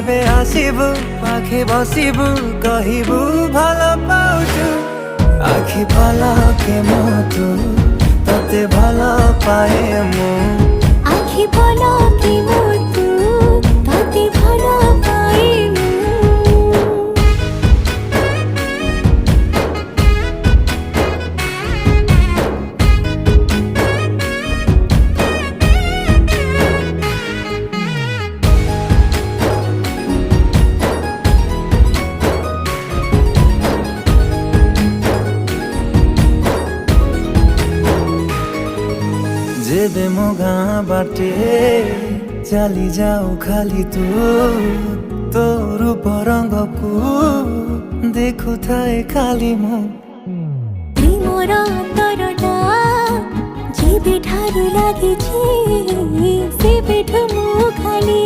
যেবে আসিবু পাখে বসিবু কহিবু ভাল পাউছু আখি পলকে মতু ততে ভাল পায়ে মু আখি পলকে মতু ততে ভাল পায়ে মু जेबे मो गाँ बाटे चली जाऊ खाली तू तो रूप रंग को देखु थाए खाली मु प्रेमर अंतरटा जेबे ठारू लागिछि सेबेठु मु खाली